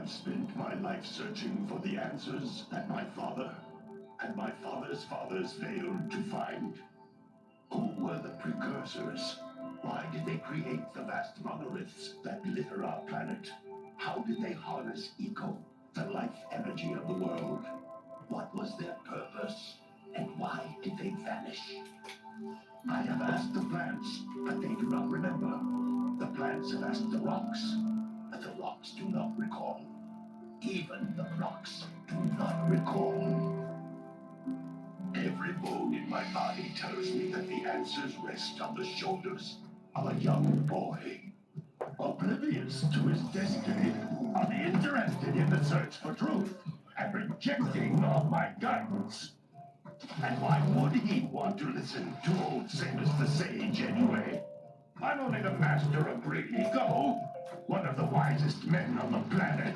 I've spent my life searching for the answers that my father and my father's fathers failed to find. Who were the precursors? Why did they create the vast monoliths that litter our planet? How did they harness eco, the life energy of the world? What was their purpose? And why did they vanish? I have asked the plants, but they do not remember. The plants have asked the rocks, but the rocks do not recall. Even the rocks do not recall. Every bone in my body tells me that the answers rest on the shoulders of a young boy. Oblivious to his destiny, uninterested in the search for truth, and rejecting all my guidance. And why would he want to listen to old Samus the Sage anyway? I'm only the master of great ego, one of the wisest men on the planet.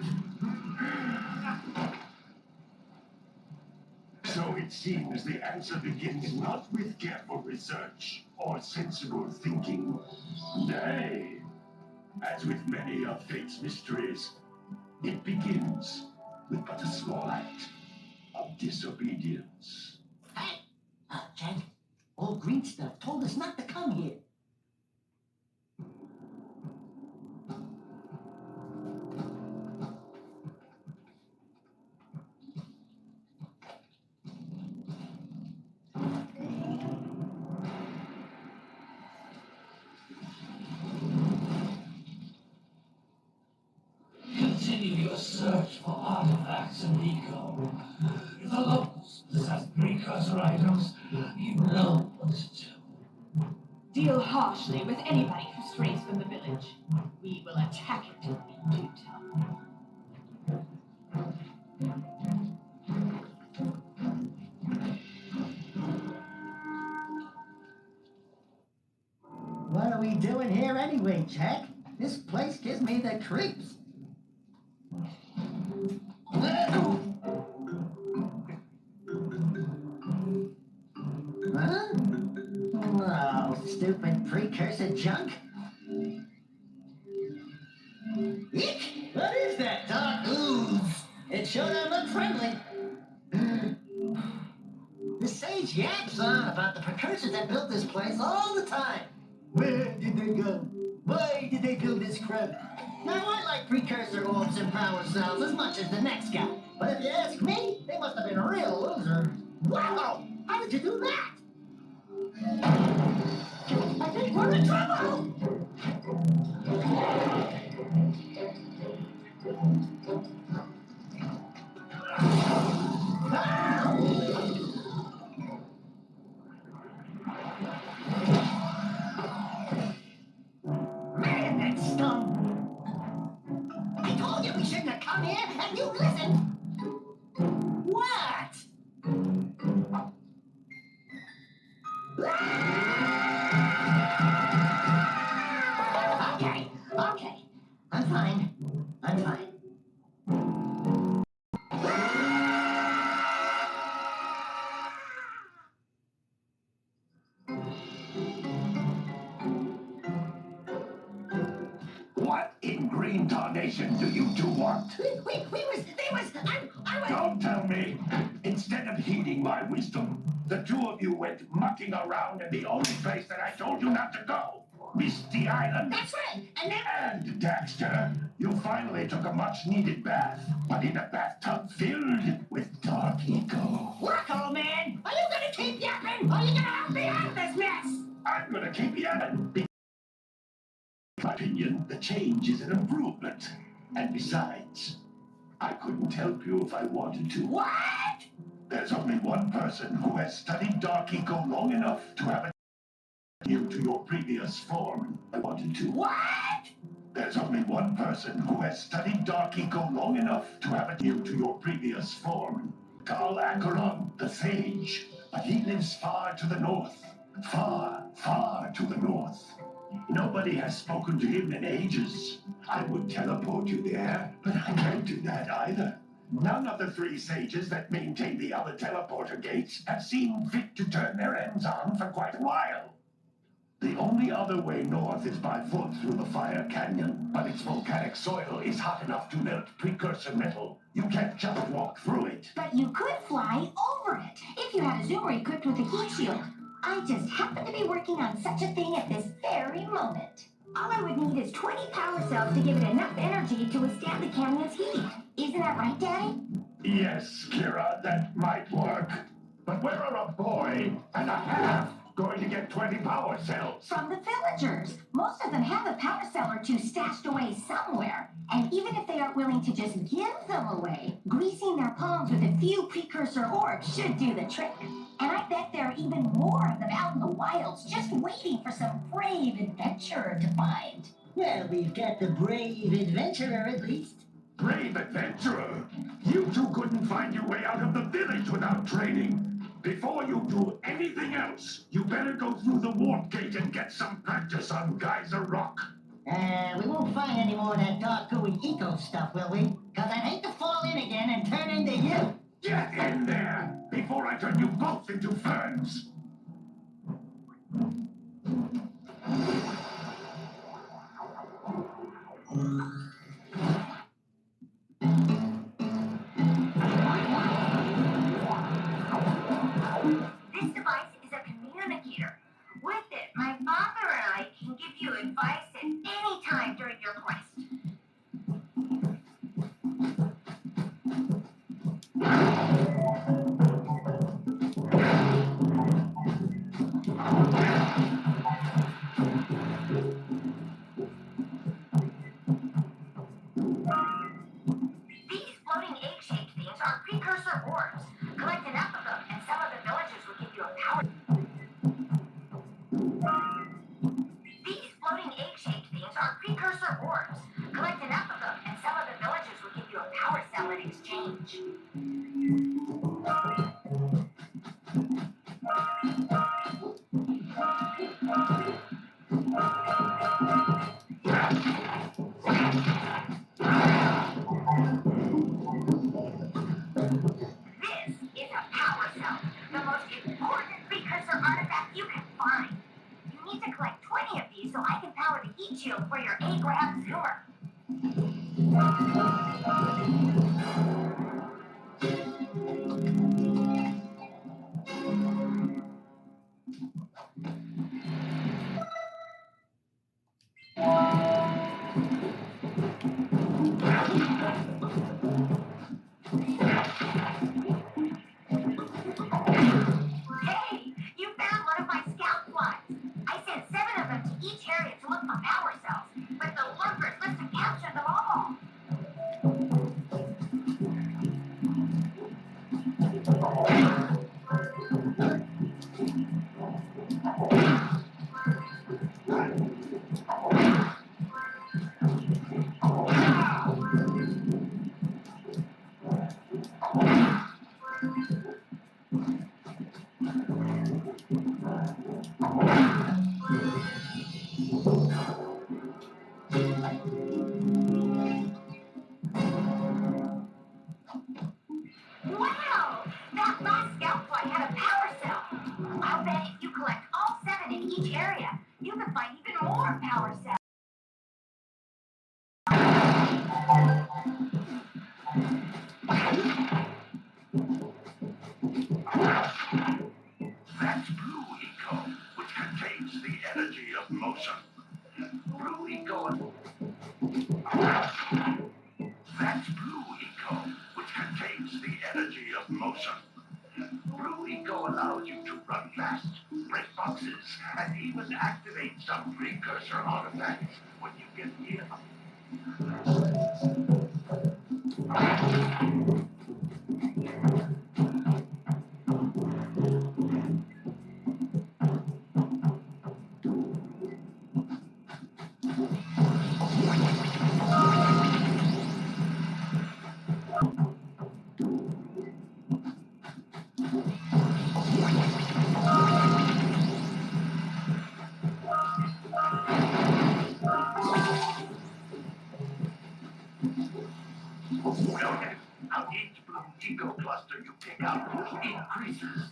So it seems the answer begins not with careful research or sensible thinking. Nay, as with many of fate's mysteries, it begins with but a small act of disobedience. Hey! Jack, old green stuff told us not to come here. Continue your search for artifacts and eco. If the locals possess precursor items, you know what to do. Deal harshly with anybody who strays from the village. We will attack it in due time. What are we doing here anyway, Jack? This place gives me the creeps. Huh? Oh, stupid precursor junk. Eek! What is that dark ooze? It sure don't look friendly. The sage yaps on about the precursors that built this place all the time. Where did they go? Why did they build this crap? Now, I like precursor orbs and power cells as much as the next guy. But if you ask me, they must have been real losers. Wow! How did you do that? I think we're in trouble! Man, that stunk! I told you we shouldn't have come here, and you listened! What? Okay. I'm fine. What in green tarnation do you two want? I was... Don't tell me. Instead of heeding my wisdom, the two of you went mucking around in the only place that I told you not to go. Misty Island. That's right, and then... And, Daxter, you finally took a much-needed bath, but in a bathtub filled with dark eco. Look, old man, are you gonna keep yapping, or are you gonna help me out of this mess? I'm gonna keep yapping. In my opinion, the change is an improvement. And besides, I couldn't help you if I wanted to. What? There's only one person who has studied dark eco long enough to have it you to your previous form. I wanted to. What? There's only one person who has studied dark eco long enough to have it you to your previous form. Carl Acheron, the Sage. But he lives far to the north. Far, far to the north. Nobody has spoken to him in ages. I would teleport you there, but I can't do that either. None of the three sages that maintain the other teleporter gates have seen fit to turn their ends on for quite a while. The only other way north is by foot through the Fire Canyon, but its volcanic soil is hot enough to melt precursor metal. You can't just walk through it. But you could fly over it if you had a zoomer equipped with a heat shield. I just happen to be working on such a thing at this very moment. All I would need is 20 power cells to give it enough energy to withstand the canyon's heat. Isn't that right, Daddy? Yes, Kira, that might work. But where are a boy and a half going to get 20 power cells? From the villagers. Most of them have a power cell or two stashed away somewhere. And even if they aren't willing to just give them away, greasing their palms with a few precursor orbs should do the trick. And I bet there are even more of them out in the wilds just waiting for some brave adventurer to find. Well, we've got the brave adventurer at least. Brave adventurer! You two couldn't find your way out of the village without training. Before you do anything else, you better go through the warp gate and get some practice on Geyser Rock. We won't find any more of that dark gooey eco stuff, will we? Cause I'd hate to fall in again and turn into you. Get in there before I turn you both into ferns. This device is a communicator. With it, my father and I can give you advice at any time during your quest. These floating egg-shaped things are precursor orbs. Collect enough of them, and some of the villages will give you a power. These floating egg-shaped things are precursor orbs. Collect enough of them, and some of the villages will give you a power cell in exchange. This is a power cell, the most important precursor artifact you can find. You need to collect 20 of these so I can power the heat shield for your A-grab zoomer. Hey, you found one of my scout flies. I sent 7 of them to each area to look for power cells, but the lurkers must have captured them all. Wow! That last scout flight had a power cell. I'll bet if you collect all 7 in each area, you can find even more power cells. That's blue eco, which contains the energy of motion. Blue eco. That's blue eco, which contains the energy of motion. Blue eco allows you to run fast, break boxes, and even activate some precursor artifacts when you get near them. Okay, now each blue eco cluster you pick out increases.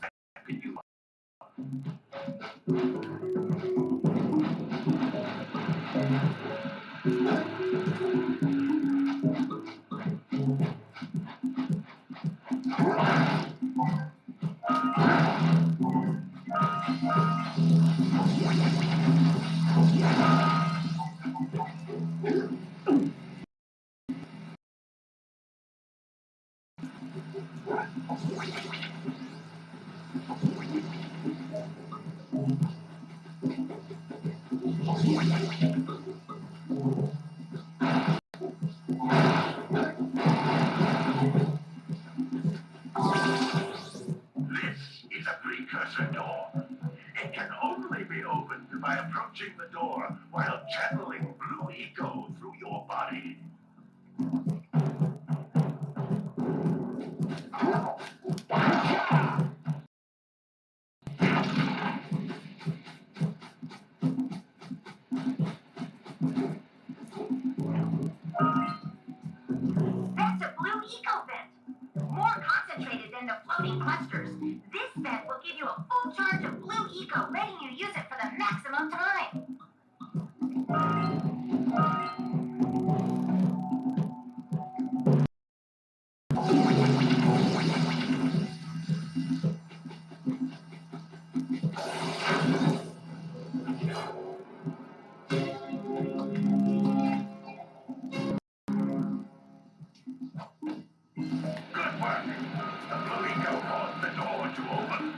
This is a precursor door. It can only be opened by approaching the door while channeling blue eco through your body. That's a blue eco vent. More concentrated than the floating clusters. This vent will give you a full charge of blue eco, letting you use it for the maximum time. Good work. The blue eco caused the door to open.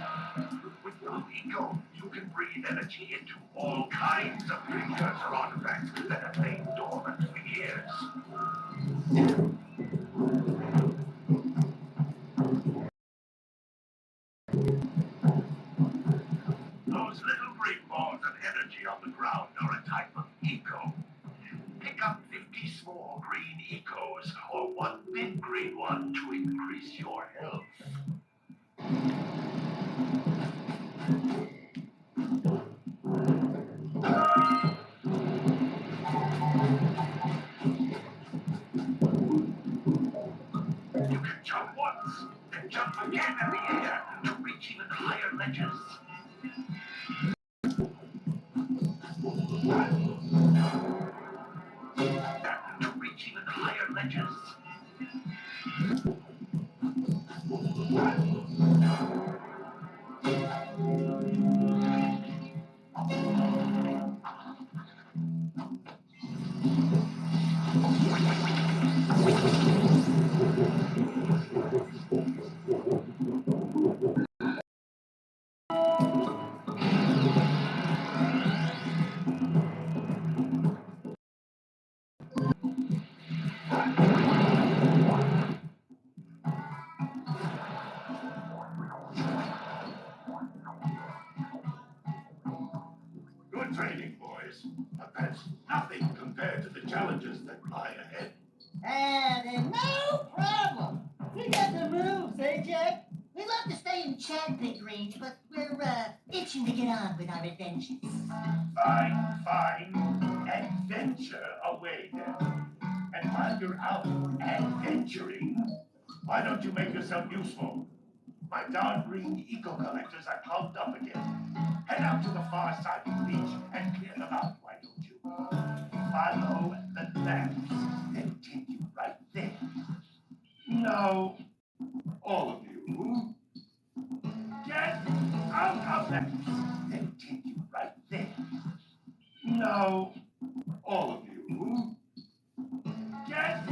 With blue eco, you can breathe energy into all kinds of precursor artifacts that have lain dormant for years. Those little green balls of energy on the ground are a type of eco. Pick up 50 small green ecos or one big green one to increase your health. You can jump once and jump again in the air to reach even higher ledges. To reach even higher ledges. Good training, boys. But that's nothing compared to the challenges that lie ahead. And no problem. We got the moves, eh, Jack? We'd love to stay and chat, Big Range, but we're itching to get on with our adventures. Fine. Adventure away then. And while you're out adventuring, why don't you make yourself useful? My darn green eco collectors are plugged up again. Head out to the far side of the beach and clear them out, why don't you? Follow the lamps and take you right there. No, all of you. Get out of there and take you right there. No, all of you. Get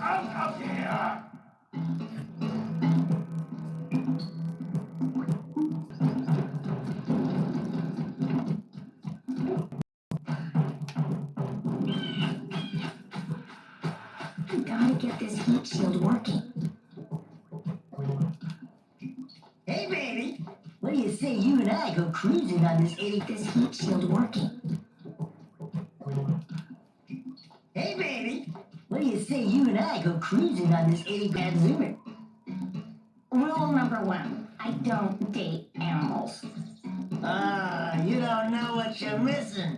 out of here! We gotta get this heat shield working. Hey, baby. What do you say you and I go cruising on this 80? This heat shield working. Hey, baby. What do you say you and I go cruising on this 80 grand zoomer? Rule number 1, I don't date animals. Ah, you don't know what you're missing.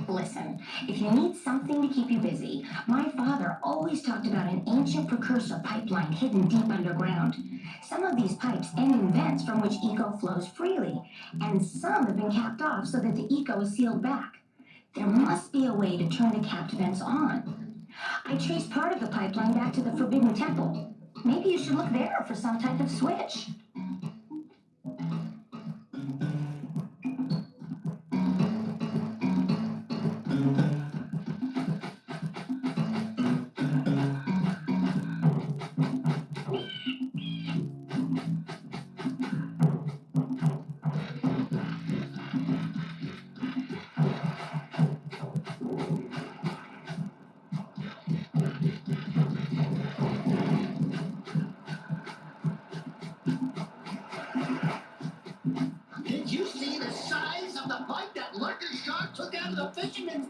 Listen, if you need something to keep you busy, my father always talked about an ancient precursor pipeline hidden deep underground. Some of these pipes end in vents from which eco flows freely, and some have been capped off so that the eco is sealed back. There must be a way to turn the capped vents on. I traced part of the pipeline back to the Forbidden Temple. Maybe you should look there for some type of switch.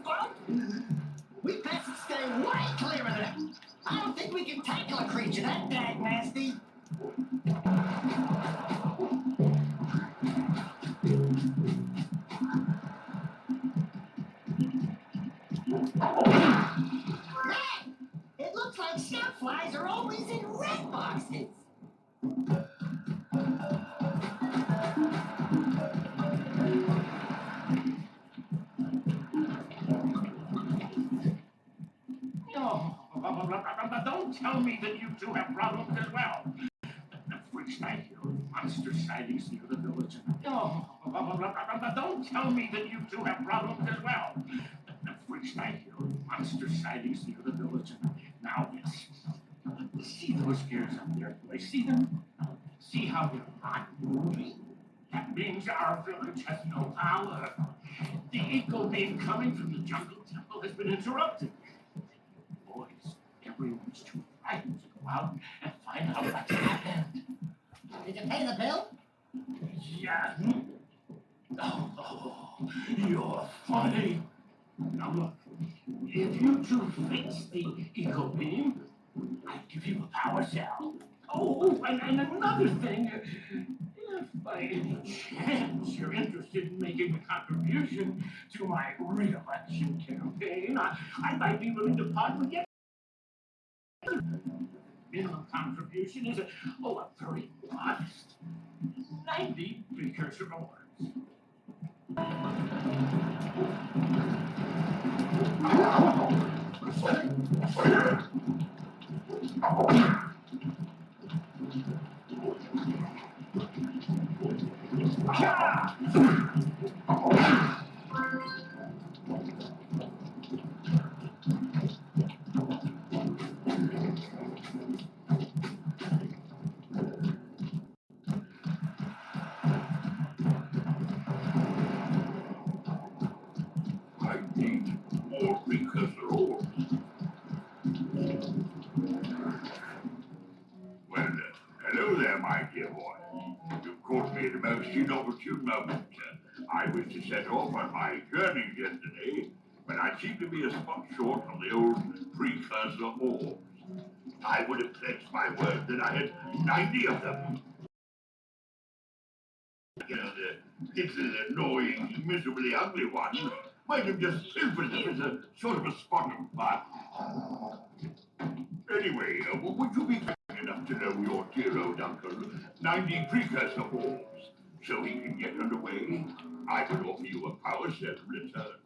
goosebump? We best stay way clear of them. I don't think we can tackle a creature that dag nasty. Man, it looks like scout flies are always in red boxes. No, don't tell me that you two have problems as well. The freaks I hear monster sightings near the village. No, don't tell me that you two have problems as well. The freaks I hear monster sightings near the village. Now this. See those gears up there? Do I see them? See how they're not moving? That means our village has no power. The eco beam coming from the jungle temple has been interrupted. Boys, everyone's too frightened to go out and find out what's happened. Did you pay the bill? Yeah. Oh, you're funny. Now look, if you two fix the eco beam, I'll give you a power cell. Oh, and another thing, if by any chance you're interested in making a contribution to my re-election campaign, I might be willing to part with you. Minimum contribution is a very modest 90 precursor ores. I need more precursor ores. Well, hello there, my dear boy. You've caught me at a most inopportune moment. I was to set off on my journey yesterday, but I seem to be a spot short on the old precursor orbs. I would have pledged my word that I had 90 of them. You know, the little annoying, miserably ugly ones might have just pilfered them as a sort of a spot of fun. Anyway, would you be kind enough to know your dear old uncle 90 precursor orbs so he can get underway? I would offer you a power cell in return.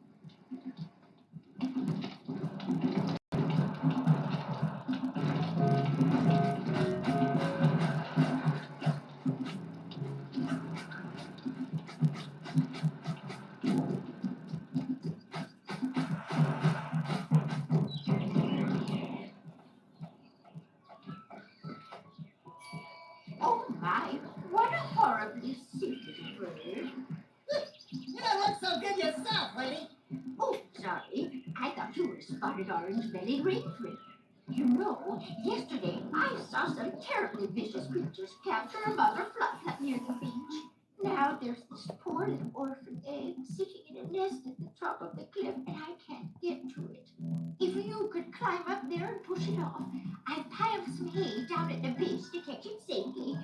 Oh my, what a horribly silly bird. You don't look so good yourself, lady. Oh, sorry. I thought you were spotted orange-bellied rainford. You know, yesterday I saw some terribly vicious creatures capture a mother flycat near the beach. Now there's this poor little orphan egg sitting in a nest at the top of the cliff, and I can't get to it. If you could climb up there and push it off, I've piled some hay down at the base to catch it safely.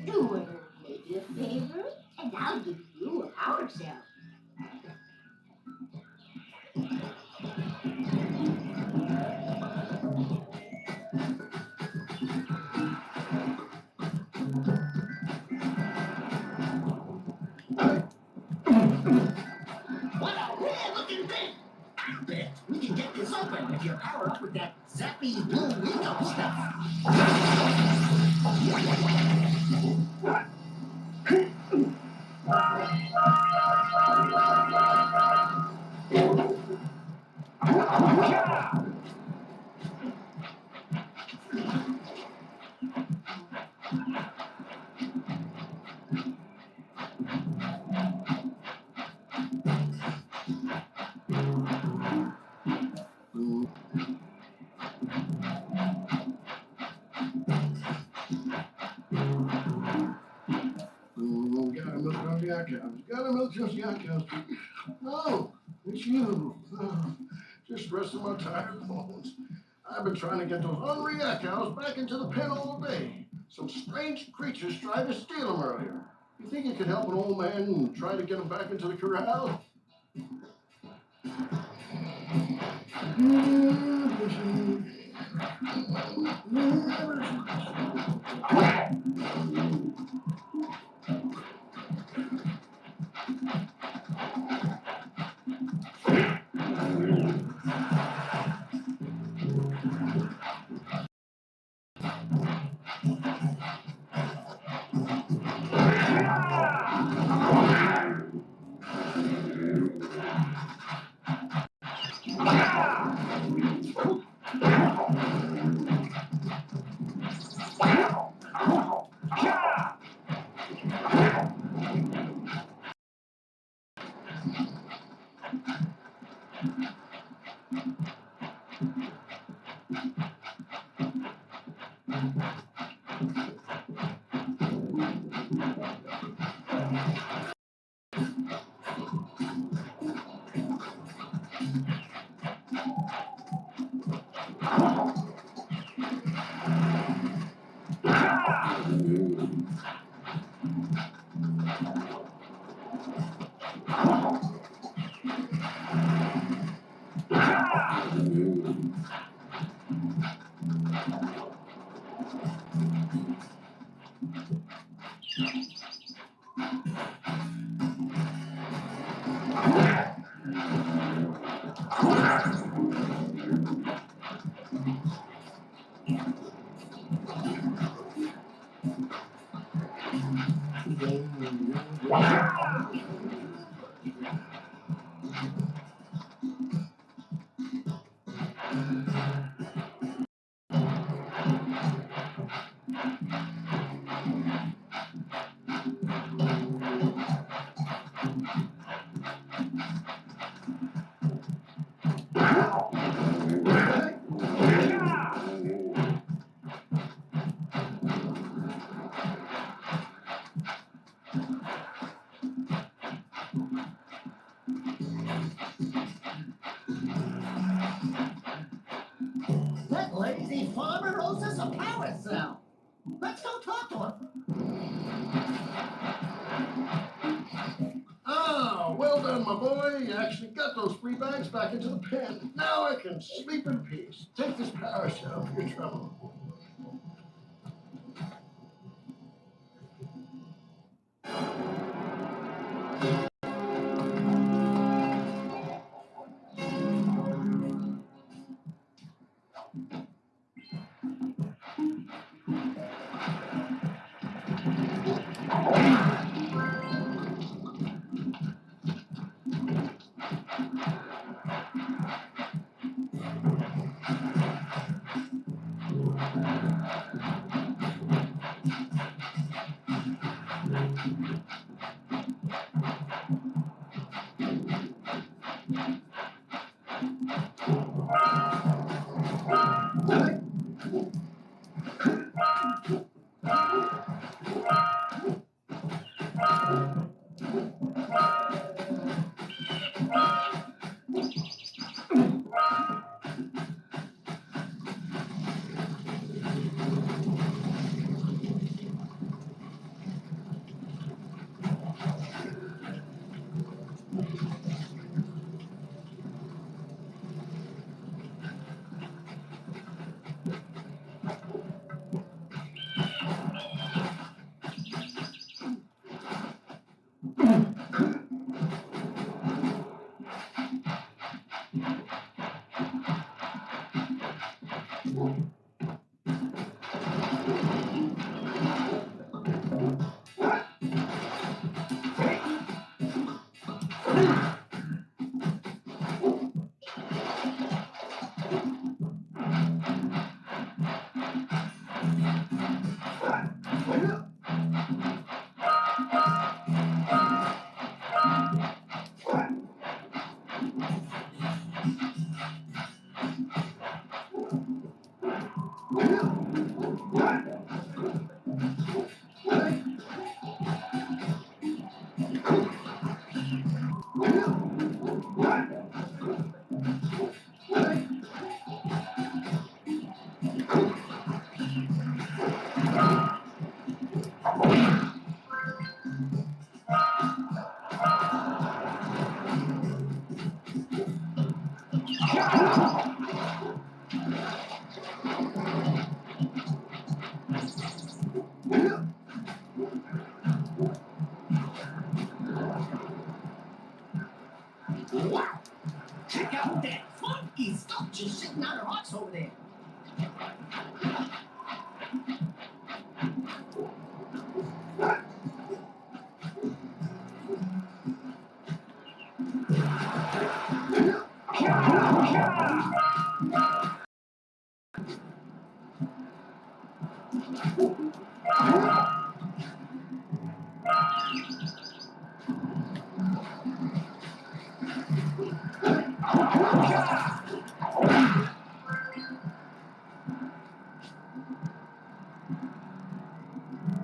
Do me a favor, and I'll give you a power cell. What a weird-looking thing. I bet we can get this open if you power up with that zappy blue eco stuff. Gotta milk Josie Atkins. Oh, it's you. Just resting my tired bones. I've been trying to get those unreact cows back into the pen all day. Some strange creatures tried to steal them earlier. You think you could help an old man and try to get them back into the corral? That lazy farmer owes us a power cell. Let's go talk to him. Ah, well done, my boy. You actually got those free bags back into the pen. Now I can sleep in peace. Take this power cell for your trouble. Wow! Check out that funky stuff just sitting on a box over there.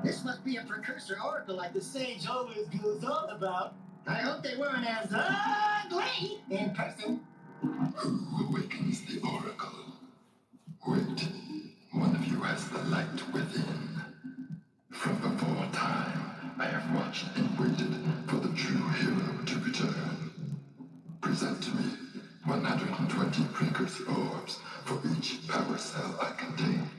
This must be a precursor oracle like the sage always goes on about. I hope they weren't as ugly in person. Who awakens the oracle? Wait, one of you has the light within. From before time, I have watched and waited for the true hero to return. Present to me 120 precursor orbs for each power cell I contain.